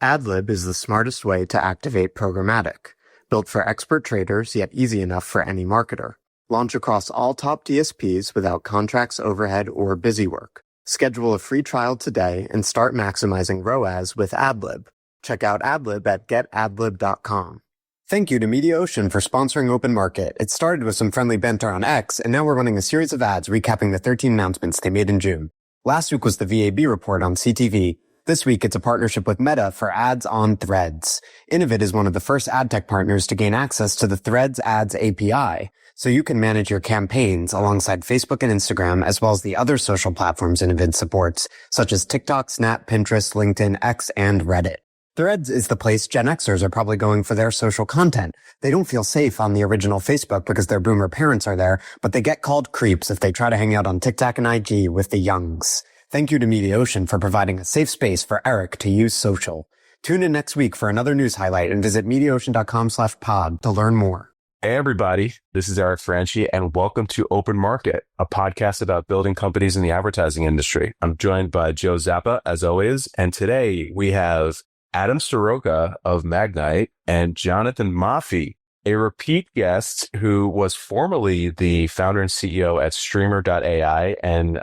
Adlib is the smartest way to activate programmatic. Built for expert traders, yet easy enough for any marketer. Launch across all top DSPs without contracts, overhead, or busy work. Schedule a free trial today and start maximizing ROAS with Adlib. Check out Adlib at getadlib.com. Thank you to Mediaocean for sponsoring Open Market. It started with some friendly banter on X, and now we're running a series of ads recapping the 13 announcements they made in June. Last week was the VAB report on CTV. This week, it's a partnership with Meta for ads on Threads. Innovid is one of the first adtech partners to gain access to the Threads Ads API, so you can manage your campaigns alongside Facebook and Instagram, as well as the other social platforms Innovid supports, such as TikTok, Snap, Pinterest, LinkedIn, X, and Reddit. Threads is the place Gen Xers are probably going for their social content. They don't feel safe on the original Facebook because their boomer parents are there, but they get called creeps if they try to hang out on TikTok and IG with the youngs. Thank you to Mediaocean for providing a safe space for Eric to use social. Tune in next week for another news highlight and visit mediaocean.com/pod to learn more. Hey, everybody. This is Eric Franchi, and welcome to Open Market, a podcast about building companies in the advertising industry. I'm joined by Joe Zappa, as always, and today we have Adam Soroca of Magnite and Jonathan Moffie, a repeat guest who was formerly the founder and CEO at Streamr.ai, and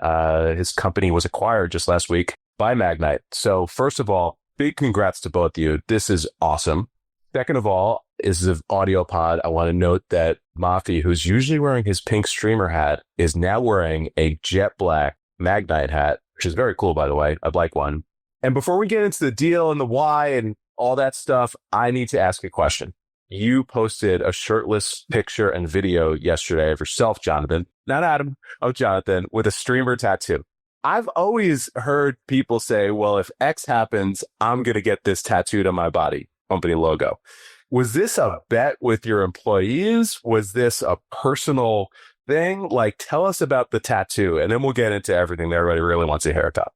his company was acquired just last week by Magnite. So first of all, big congrats to both of you. This is awesome. Second of all, this is an audio pod. I want to note that Moffie, who's usually wearing his pink Streamr hat, is now wearing a jet black Magnite hat, which is very cool, by the way. I'd like one. And before we get into the deal and the why and all that stuff, I need to ask a question. You posted a shirtless picture and video yesterday of yourself, Jonathan, not Adam, of Jonathan, with a Streamr tattoo. I've always heard people say, well, if X happens, I'm going to get this tattooed on my body, company logo. Was this a bet with your employees? Was this a personal thing? Like, tell us about the tattoo, and then we'll get into everything that everybody really wants to hear about.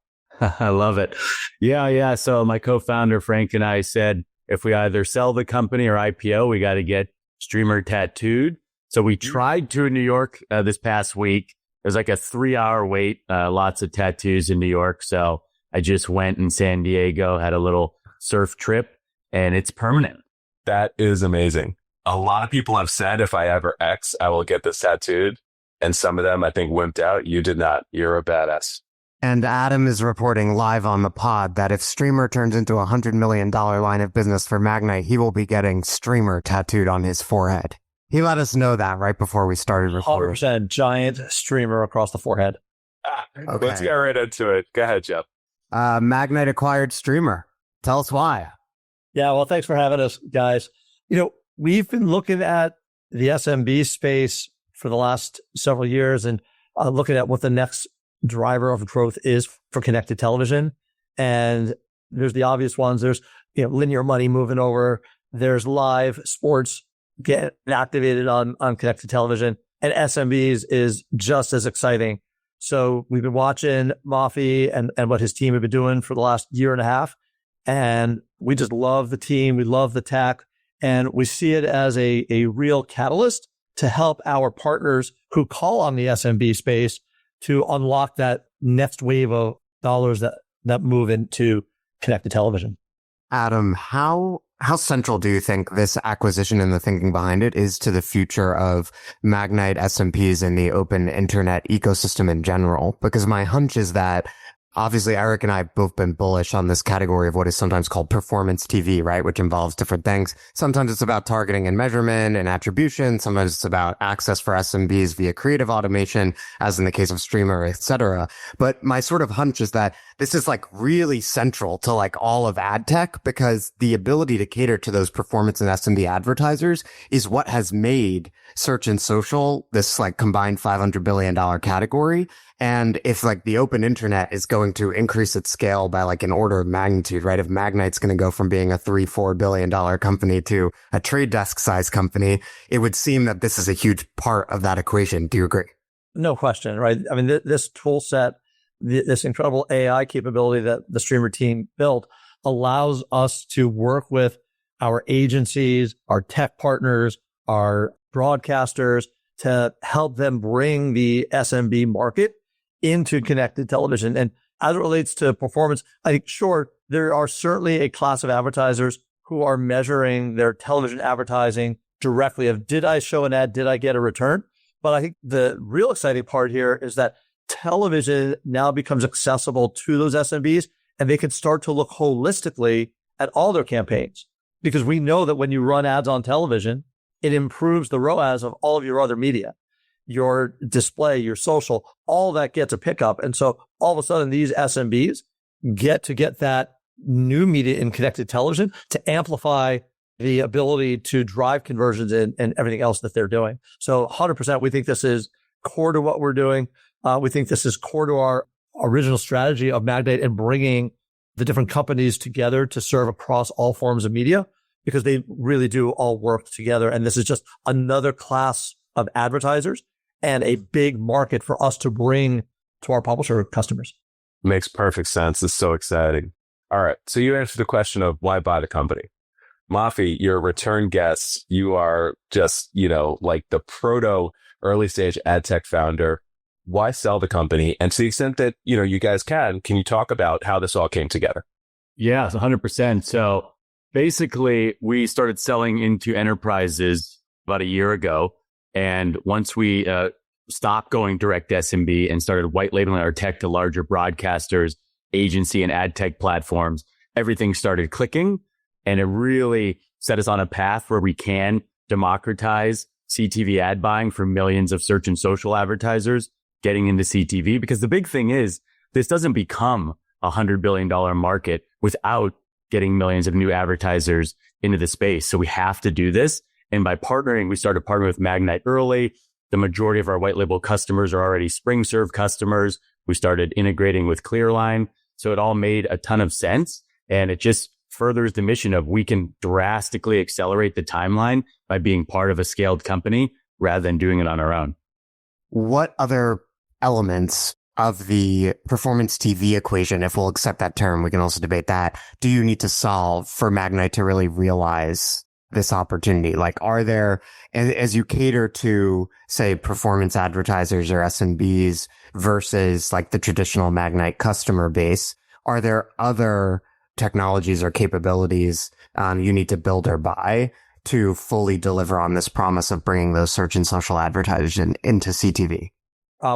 I love it. Yeah. So my co-founder, Frank, and I said, if we either sell the company or IPO, we got to get Streamr tattooed. So we tried to in New York this past week. There's like a 3-hour wait, lots of tattoos in New York. So I just went in San Diego, had a little surf trip, and it's permanent. That is amazing. A lot of people have said, if I ever X, I will get this tattooed. And some of them, I think, wimped out. You did not. You're a badass. And Adam is reporting live on the pod that if Streamr turns into a $100 million line of business for Magnite, he will be getting Streamr tattooed on his forehead. He let us know that right before we started recording. 100% giant Streamr across the forehead. Okay. Let's get right into it. Go ahead, Jeff. Magnite acquired Streamr. Tell us why. Yeah, well, thanks for having us, guys. We've been looking at the SMB space for the last several years and looking at what the next driver of growth is for connected television. And there's the obvious ones. There's linear money moving over. There's live sports getting activated on connected television. And SMBs is just as exciting. So we've been watching Moffie and what his team have been doing for the last year and a half. And we just love the team. We love the tech. And we see it as a real catalyst to help our partners who call on the SMB space to unlock that next wave of dollars that move into connected television. Adam, how central do you think this acquisition and the thinking behind it is to the future of Magnite SMPs and the open internet ecosystem in general? Because my hunch is that obviously Eric and I have both been bullish on this category of what is sometimes called performance TV, right? Which involves different things. Sometimes it's about targeting and measurement and attribution. Sometimes it's about access for SMBs via creative automation, as in the case of Streamr, etc. But my sort of hunch is that this is like really central to like all of ad tech, because the ability to cater to those performance and SMB advertisers is what has made search and social this like combined $500 billion category. And if like the open internet is going to increase its scale by like an order of magnitude, right? If Magnite's going to go from being a $3-4 billion company to a trade desk size company, it would seem that this is a huge part of that equation. Do you agree? No question, right? I mean, this tool set, this incredible AI capability that the Streamr team built allows us to work with our agencies, our tech partners, our broadcasters to help them bring the SMB market into connected television. And as it relates to performance, I think, sure, there are certainly a class of advertisers who are measuring their television advertising directly of, did I show an ad? Did I get a return? But I think the real exciting part here is that television now becomes accessible to those SMBs, and they can start to look holistically at all their campaigns. Because we know that when you run ads on television, it improves the ROAS of all of your other media, your display, your social, all that gets a pickup. And so all of a sudden, these SMBs get that new media in connected television to amplify the ability to drive conversions and everything else that they're doing. So 100%, we think this is core to what we're doing. We think this is core to our original strategy of Magnite and bringing the different companies together to serve across all forms of media, because they really do all work together. And this is just another class of advertisers and a big market for us to bring to our publisher customers. Makes perfect sense. It's so exciting. All right. So you answered the question of why buy the company. Moffie, you're a return guest. You are just, like the proto early stage ad tech founder. Why sell the company? And to the extent that, you guys can you talk about how this all came together? Yeah, 100%. So basically, we started selling into enterprises about a year ago. And once we stopped going direct to SMB and started white labeling our tech to larger broadcasters, agency and ad tech platforms, everything started clicking. And it really set us on a path where we can democratize CTV ad buying for millions of search and social advertisers getting into CTV. Because the big thing is, this doesn't become a $100 billion market without getting millions of new advertisers into the space. So we have to do this. And by partnering, we started partnering with Magnite early. The majority of our white label customers are already SpringServe customers. We started integrating with ClearLine. So it all made a ton of sense. And it just furthers the mission of, we can drastically accelerate the timeline by being part of a scaled company rather than doing it on our own. What other elements of the performance TV equation, if we'll accept that term, we can also debate that, do you need to solve for Magnite to really realize this opportunity? Like, are there, as you cater to, say, performance advertisers or SMBs versus like the traditional Magnite customer base, are there other technologies or capabilities you need to build or buy to fully deliver on this promise of bringing those search and social advertisers into CTV?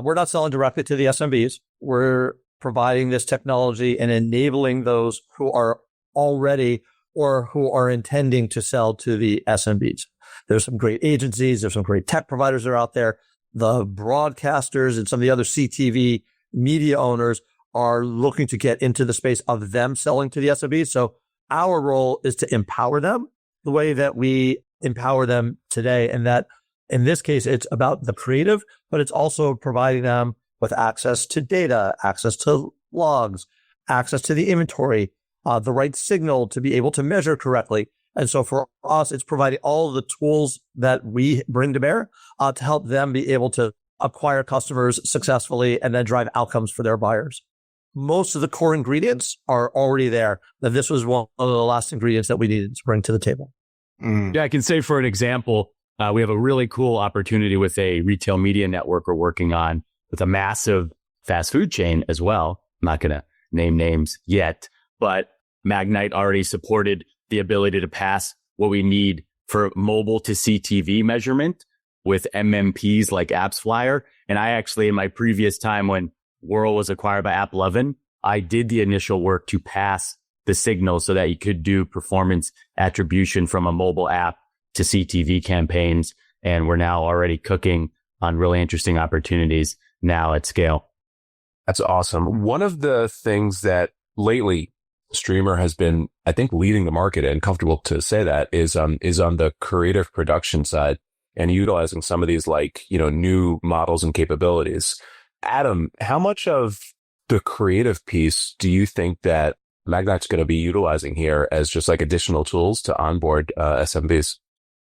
We're not selling directly to the SMBs. We're providing this technology and enabling those who are already or who are intending to sell to the SMBs. There's some great agencies. There's some great tech providers that are out there. The broadcasters and some of the other CTV media owners are looking to get into the space of them selling to the SMBs. So our role is to empower them the way that we empower them today. And that in this case, it's about the creative, but it's also providing them with access to data, access to logs, access to the inventory, the right signal to be able to measure correctly. And so for us, it's providing all of the tools that we bring to bear to help them be able to acquire customers successfully and then drive outcomes for their buyers. Most of the core ingredients are already there. That this was one of the last ingredients that we needed to bring to the table. Yeah, I can say, for an example, we have a really cool opportunity with a retail media network we're working on with a massive fast food chain as well. I'm not going to name names yet, but Magnite already supported the ability to pass what we need for mobile to CTV measurement with MMPs like AppsFlyer. And I actually, in my previous time when Whirl was acquired by AppLovin, I did the initial work to pass the signal so that you could do performance attribution from a mobile app to CTV campaigns. And we're now already cooking on really interesting opportunities now at scale. That's awesome. One of the things that lately Streamr has been, I think, leading the market, and comfortable to say that, is on the creative production side and utilizing some of these new models and capabilities. Adam, how much of the creative piece do you think that Magnite's going to be utilizing here as just like additional tools to onboard SMBs?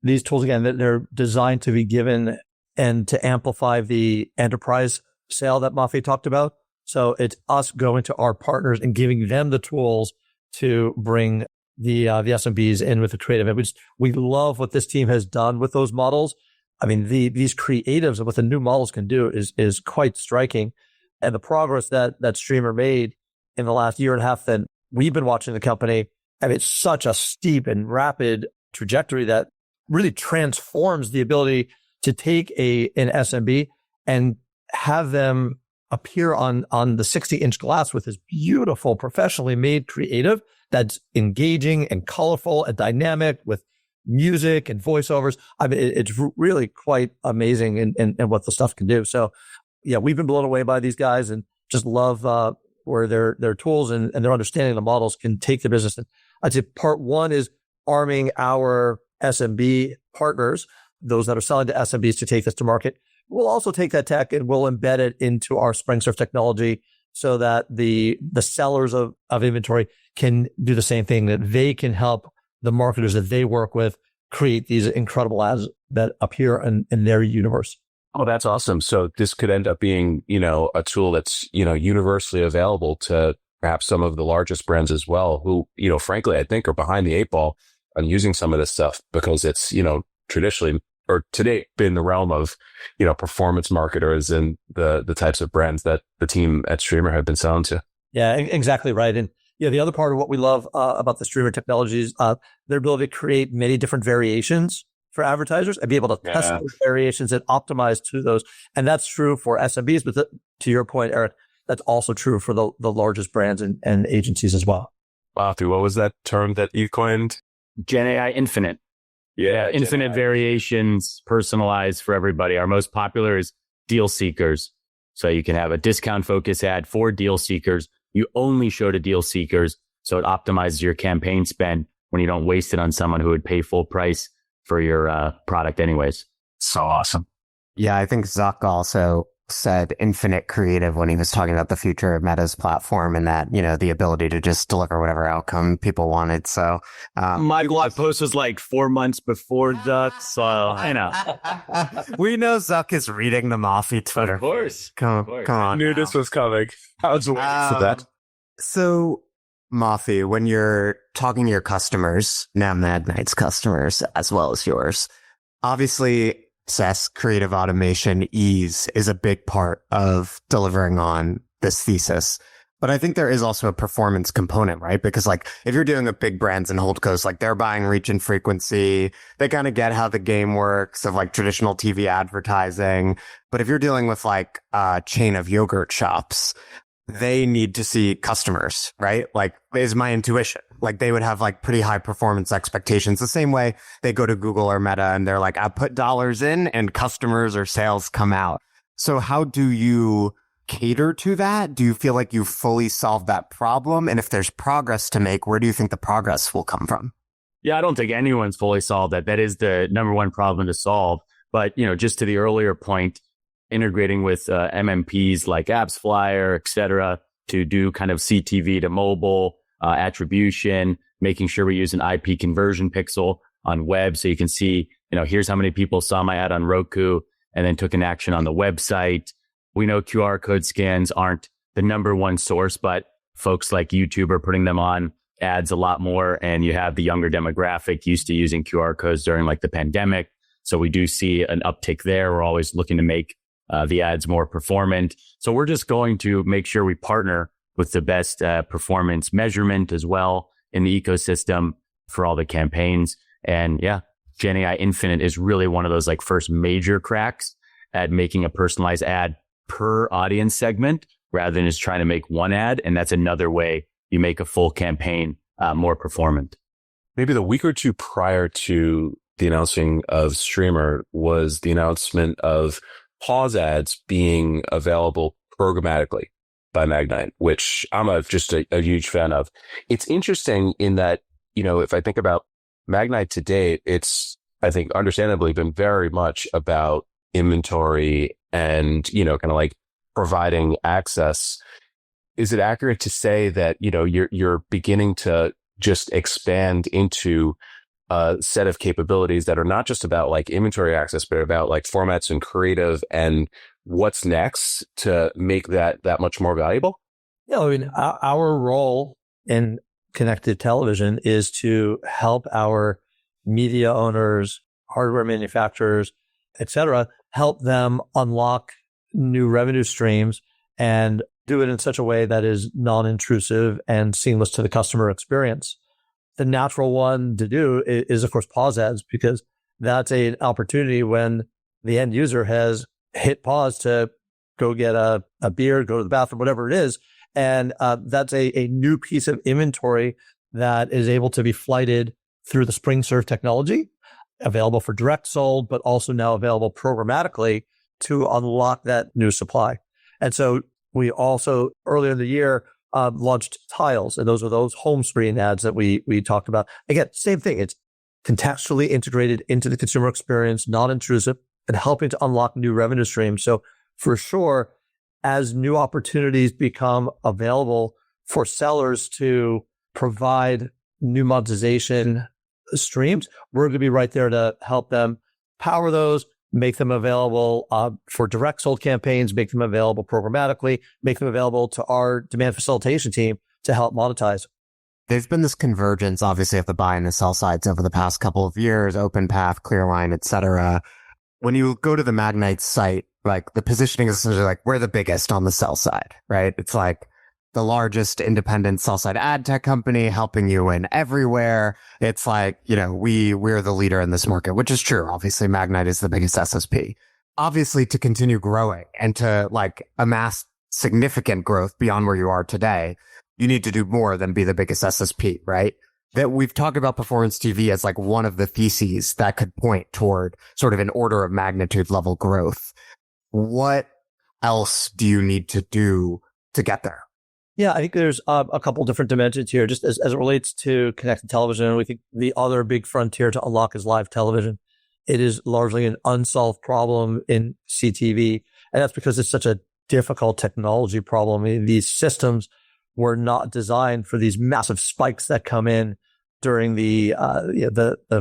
These tools, again, they're designed to be given and to amplify the enterprise sale that Moffie talked about. So it's us going to our partners and giving them the tools to bring the SMBs in with the creative. And we love what this team has done with those models. I mean, these creatives and what the new models can do is quite striking. And the progress that Streamr made in the last year and a half that we've been watching the company. I mean, it's such a steep and rapid trajectory that really transforms the ability to take an SMB and have them appear on the 60-inch glass with this beautiful, professionally made creative that's engaging and colorful and dynamic with music and voiceovers. I mean, it's really quite amazing in what the stuff can do. So yeah, we've been blown away by these guys and just love where their tools and their understanding of the models can take the business. And I'd say part one is arming our SMB partners, those that are selling to SMBs, to take this to market. We'll also take that tech and we'll embed it into our SpringServe technology so that the sellers of inventory can do the same thing, that they can help the marketers that they work with create these incredible ads that appear in their universe. Oh, that's awesome. So this could end up being, a tool that's, universally available to perhaps some of the largest brands as well, who, frankly, I think are behind the eight ball on using some of this stuff because it's, traditionally or today been the realm of, performance marketers and the types of brands that the team at Streamr have been selling to. Yeah, exactly right. And the other part of what we love about the Streamr technology is their ability to create many different variations for advertisers and be able to test those variations and optimize to those. And that's true for SMBs, but to your point, Eric, that's also true for the largest brands and agencies as well. Moffie, what was that term that you coined? Gen AI Infinite. Yeah. Infinite variations, personalized for everybody. Our most popular is deal seekers. So you can have a discount focus ad for deal seekers. You only show to deal seekers. So it optimizes your campaign spend when you don't waste it on someone who would pay full price for your product anyways. So awesome. Yeah, I think Zuck also said infinite creative when he was talking about the future of Meta's platform and that, the ability to just deliver whatever outcome people wanted. So my blog post was like 4 months before Zuck, so I know. We know Zuck is reading the Moffie Twitter. Of course. Come on. I knew this was coming. I was waiting for that. So Moffie, when you're talking to your customers, now Magnite's customers as well as yours, obviously success, creative automation, ease is a big part of delivering on this thesis. But I think there is also a performance component, right? Because if you're dealing with big brands and holdcos, they're buying reach and frequency, they kind of get how the game works of traditional TV advertising. But if you're dealing with a chain of yogurt shops, they need to see customers, right? Is my intuition. They would have pretty high performance expectations. The same way they go to Google or Meta and they're I put dollars in and customers or sales come out. So how do you cater to that? Do you feel like you fully solved that problem? And if there's progress to make, where do you think the progress will come from? Yeah, I don't think anyone's fully solved that. That is the number one problem to solve. But, just to the earlier point, integrating with MMPs like AppsFlyer, et cetera, to do kind of CTV to mobile attribution, making sure we use an IP conversion pixel on web. So you can see, here's how many people saw my ad on Roku and then took an action on the website. We know QR code scans aren't the number one source, but folks like YouTube are putting them on ads a lot more. And you have the younger demographic used to using QR codes during the pandemic. So we do see an uptick there. We're always looking to make the ads more performant. So we're just going to make sure we partner with the best performance measurement as well in the ecosystem for all the campaigns. And yeah, Gen AI Infinite is really one of those first major cracks at making a personalized ad per audience segment rather than just trying to make one ad. And that's another way you make a full campaign more performant. Maybe the week or two prior to the announcing of Streamr was the announcement of pause ads being available programmatically by Magnite, which I'm just a huge fan of. It's interesting in that, if I think about Magnite to date, it's, I think, understandably been very much about inventory and, providing access. Is it accurate to say that, you're beginning to just expand into a set of capabilities that are not just about inventory access, but about formats and creative and what's next to make that much more valuable? Yeah, I mean, our role in connected television is to help our media owners, hardware manufacturers, et cetera, help them unlock new revenue streams and do it in such a way that is non-intrusive and seamless to the customer experience. The natural one to do is of course, pause ads, because that's an opportunity when the end user has hit pause to go get a beer, go to the bathroom, whatever it is. And that's a new piece of inventory that is able to be flighted through the SpringServe technology, available for direct sold, but also now available programmatically to unlock that new supply. And so we also, earlier in the year, launched Tiles, and those are those home screen ads that we talked about. Again, same thing. It's contextually integrated into the consumer experience, non-intrusive, and helping to unlock new revenue streams. So for sure, as new opportunities become available for sellers to provide new monetization streams, we're going to be right there to help them power those, make them available for direct sold campaigns, make them available programmatically, make them available to our demand facilitation team to help monetize. There's been this convergence, obviously, of the buy and the sell sides over the past couple of years, OpenPath, Clearline, et cetera. When you go to the Magnite site, like the positioning is essentially like we're the biggest on the sell side, right? It's like the largest independent sell side ad tech company helping you in everywhere. It's like, we're the leader in this market, which is true. Obviously, Magnite is the biggest SSP. Obviously, to continue growing and to like amass significant growth beyond where you are today, you need to do more than be the biggest SSP, right? That we've talked about performance TV as like one of the theses that could point toward sort of an order of magnitude level growth. What else do you need to do to get there? Yeah, I think there's a couple different dimensions here. Just as it relates to connected television, we think the other big frontier to unlock is live television. It is largely an unsolved problem in CTV, and that's because it's such a difficult technology problem. I mean, these systems were not designed for these massive spikes that come in during the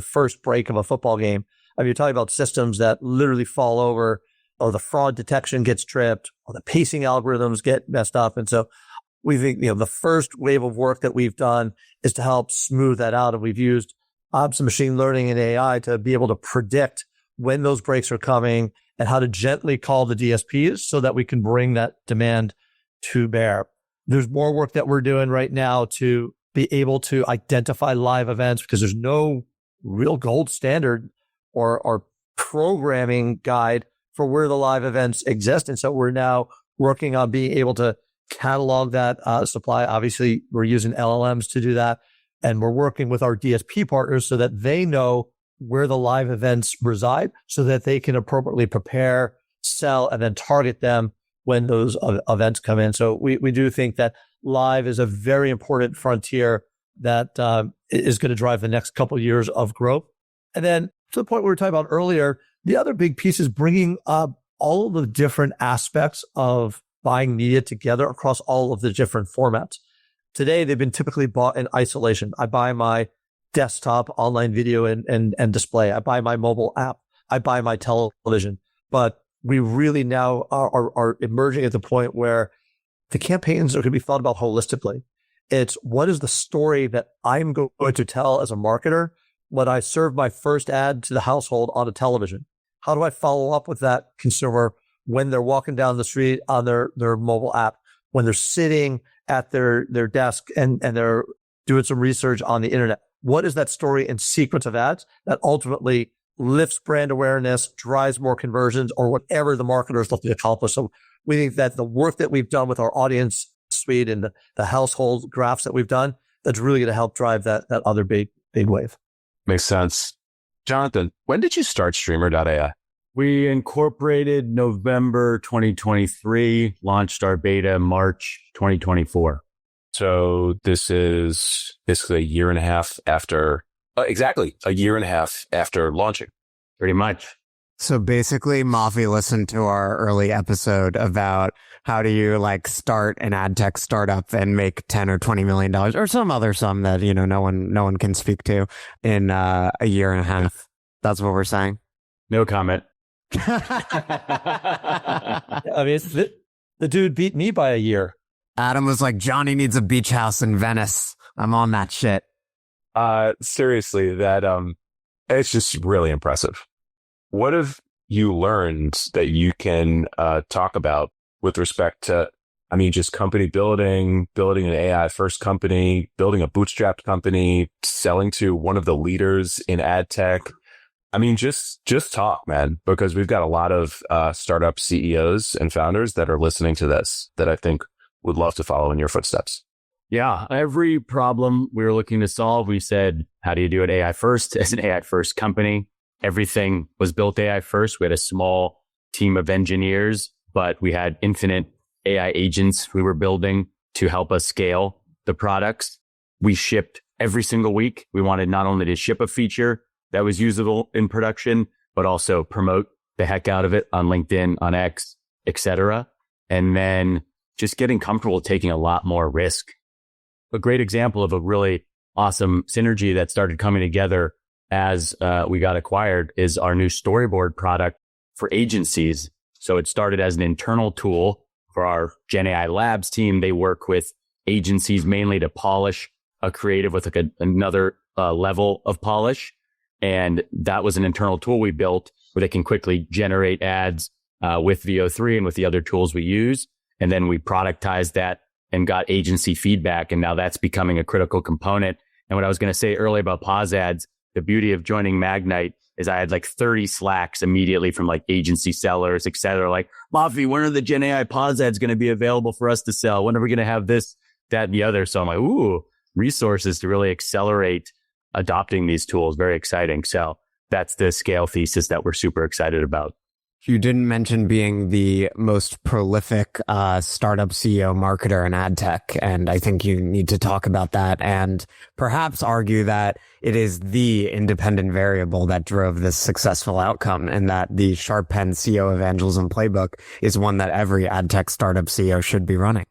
first break of a football game. I mean, you're talking about systems that literally fall over, or the fraud detection gets tripped, or the pacing algorithms get messed up. And so we think, the first wave of work that we've done is to help smooth that out. And we've used some machine learning and AI to be able to predict when those breaks are coming and how to gently call the DSPs so that we can bring that demand to bear. There's more work that we're doing right now to be able to identify live events, because there's no real gold standard or programming guide for where the live events exist. And so we're now working on being able to catalog that supply. Obviously, we're using LLMs to do that. And we're working with our DSP partners so that they know where the live events reside so that they can appropriately prepare, sell, and then target them when those events come in. So we do think that live is a very important frontier that is going to drive the next couple of years of growth. And then to the point we were talking about earlier, the other big piece is bringing up all of the different aspects of buying media together across all of the different formats. Today, they've been typically bought in isolation. I buy my desktop online video and display. I buy my mobile app. I buy my television. But we really now are emerging at the point where the campaigns are going to be thought about holistically. It's what is the story that I'm going to tell as a marketer when I serve my first ad to the household on a television? How do I follow up with that consumer when they're walking down the street on their mobile app, when they're sitting at their desk and they're doing some research on the internet? What is that story and sequence of ads that ultimately lifts brand awareness, drives more conversions, or whatever the marketer is looking to accomplish? So we think that the work that we've done with our audience suite and the household graphs that we've done, that's really going to help drive that other big wave. Makes sense. Jonathan, when did you start Streamr.ai? We incorporated November 2023, launched our beta March 2024. So this is basically a year and a half after, exactly a year and a half after launching. Pretty much. So basically, Moffie listened to our early episode about how do you like start an ad tech startup and make $10 or $20 million or some other sum that, no one can speak to in a year and a half. That's what we're saying. No comment. I mean, the dude beat me by a year. Adam was like, Johnny needs a beach house in Venice. I'm on that shit. Seriously, that it's just really impressive. What have you learned that you can talk about with respect to I mean, just company building an AI first company, building a bootstrapped company, selling to one of the leaders in ad tech. I mean, just talk, man, because we've got a lot of startup CEOs and founders that are listening to this that I think would love to follow in your footsteps. Yeah. Every problem we were looking to solve, we said, how do you do it AI first as an AI first company? Everything was built AI first. We had a small team of engineers, but we had infinite AI agents we were building to help us scale the products. We shipped every single week. We wanted not only to ship a feature that was usable in production, but also promote the heck out of it on LinkedIn, on X, etc. And then just getting comfortable taking a lot more risk. A great example of a really awesome synergy that started coming together as we got acquired is our new storyboard product for agencies. So it started as an internal tool for our Gen AI Labs team. They work with agencies mainly to polish a creative with like another level of polish. And that was an internal tool we built where they can quickly generate ads with VO3 and with the other tools we use. And then we productized that and got agency feedback. And now that's becoming a critical component. And what I was going to say earlier about pause ads, the beauty of joining Magnite is I had like 30 Slacks immediately from like agency sellers, et cetera. Like, Moffie, when are the Gen AI pause ads going to be available for us to sell? When are we going to have this, that, and the other? So I'm like, ooh, resources to really accelerate adopting these tools. Very exciting. So that's the scale thesis that we're super excited about. You didn't mention being the most prolific startup CEO marketer in ad tech, and I think you need to talk about that and perhaps argue that it is the independent variable that drove this successful outcome, and that the Sharp Pen CEO Evangelism Playbook is one that every ad tech startup CEO should be running.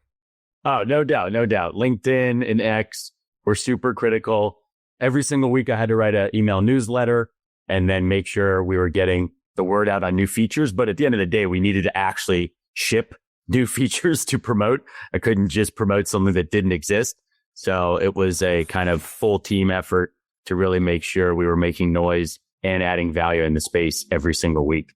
Oh, no doubt, no doubt. LinkedIn and X were super critical. Every single week I had to write an email newsletter and then make sure we were getting the word out on new features. But at the end of the day, we needed to actually ship new features to promote. I couldn't just promote something that didn't exist. So it was a kind of full team effort to really make sure we were making noise and adding value in the space every single week.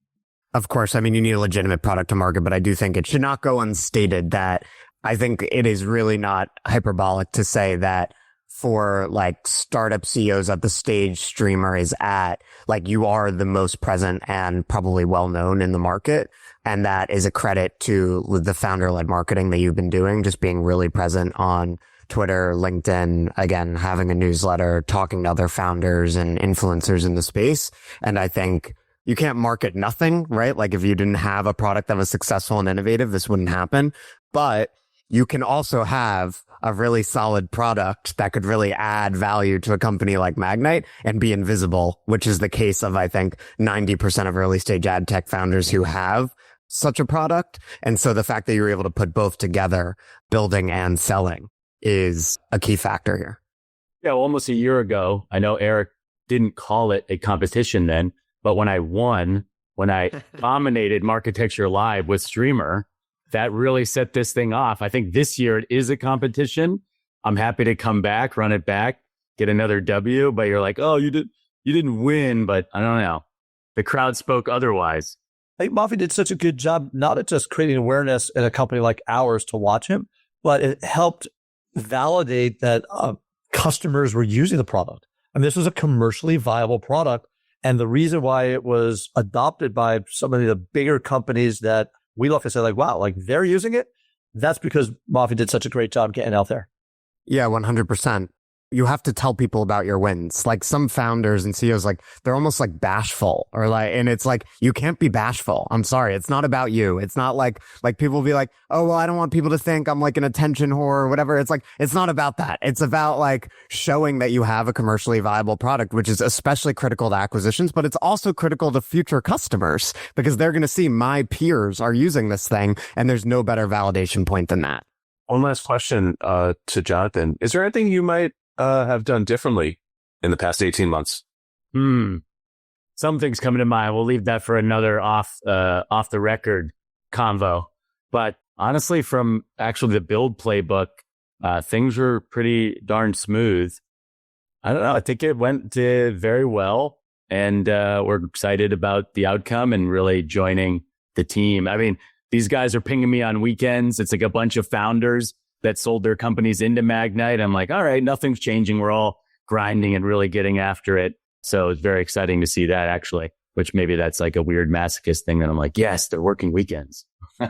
Of course, I mean, you need a legitimate product to market, but I do think it should not go unstated that I think it is really not hyperbolic to say that for like startup CEOs at the stage Streamr is at, like you are the most present and probably well known in the market. And that is a credit to the founder led marketing that you've been doing, just being really present on Twitter, LinkedIn, again, having a newsletter, talking to other founders and influencers in the space. And I think you can't market nothing, right? Like if you didn't have a product that was successful and innovative, this wouldn't happen. But you can also have a really solid product that could really add value to a company like Magnite and be invisible, which is the case of, I think, 90% of early stage ad tech founders who have such a product. And so the fact that you're able to put both together, building and selling, is a key factor here. Yeah, well, almost a year ago, I know Eric didn't call it a competition then, but when I dominated Marketecture Live with Streamr, that really set this thing off. I think this year it is a competition. I'm happy to come back, run it back, get another W, but you're like, oh, you didn't win, but I don't know. The crowd spoke otherwise. I think Moffie did such a good job, not at just creating awareness in a company like ours to watch him, but it helped validate that customers were using the product. I mean, this was a commercially viable product. And the reason why it was adopted by some of the bigger companies that we look and say like, wow, like they're using it. That's because Moffie did such a great job getting out there. Yeah, 100%. You have to tell people about your wins. Like some founders and CEOs, like they're almost like bashful or like, and it's like, you can't be bashful. I'm sorry. It's not about you. It's not like people will be like, oh, well, I don't want people to think I'm like an attention whore or whatever. It's like, it's not about that. It's about like showing that you have a commercially viable product, which is especially critical to acquisitions, but it's also critical to future customers because they're going to see my peers are using this thing. And there's no better validation point than that. One last question to Jonathan. Is there anything you might have done differently in the past 18 months? Some things coming to mind. We'll leave that for another off the record convo. But honestly, from actually the build playbook, things were pretty darn smooth. I don't know. I think it went very well, and we're excited about the outcome and really joining the team. I mean, these guys are pinging me on weekends. It's like a bunch of founders that sold their companies into Magnite. I'm like, all right, nothing's changing. We're all grinding and really getting after it. So it's very exciting to see that, actually, which maybe that's like a weird masochist thing that I'm like, yes, they're working weekends. No,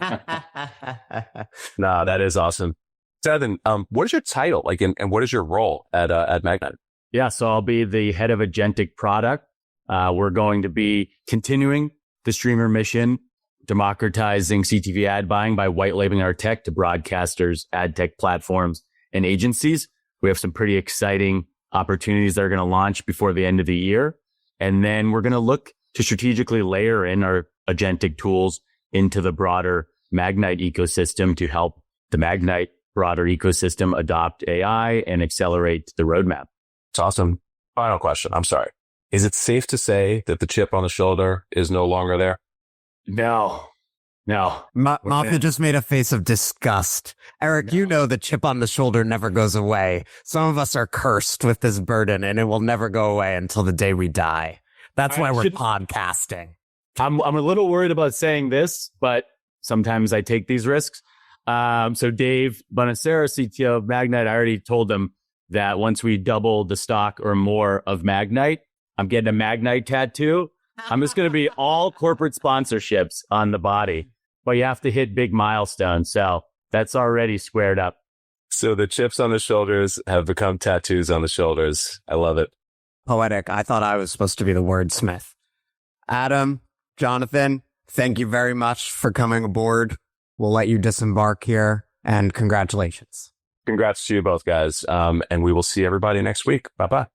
that is awesome. Jonathan, what is your title like, and what is your role at Magnite? Yeah, so I'll be the head of agentic product. We're going to be continuing the Streamr mission, democratizing CTV ad buying by white labeling our tech to broadcasters, ad tech platforms, and agencies. We have some pretty exciting opportunities that are going to launch before the end of the year. And then we're going to look to strategically layer in our agentic tools into the broader Magnite ecosystem to help the Magnite broader ecosystem adopt AI and accelerate the roadmap. It's awesome. Final question. I'm sorry. Is it safe to say that the chip on the shoulder is no longer there? No. Moffie just made a face of disgust. Eric, you know the chip on the shoulder never goes away. Some of us are cursed with this burden, and it will never go away until the day we die. That's why we're podcasting. I'm a little worried about saying this, but sometimes I take these risks. So Dave Bonacera, CTO of Magnite, I already told him that once we double the stock or more of Magnite, I'm getting a Magnite tattoo. I'm just going to be all corporate sponsorships on the body, but you have to hit big milestones. So that's already squared up. So the chips on the shoulders have become tattoos on the shoulders. I love it. Poetic. I thought I was supposed to be the wordsmith. Adam, Jonathan, thank you very much for coming aboard. We'll let you disembark here, and congratulations. Congrats to you both, guys. And we will see everybody next week. Bye-bye.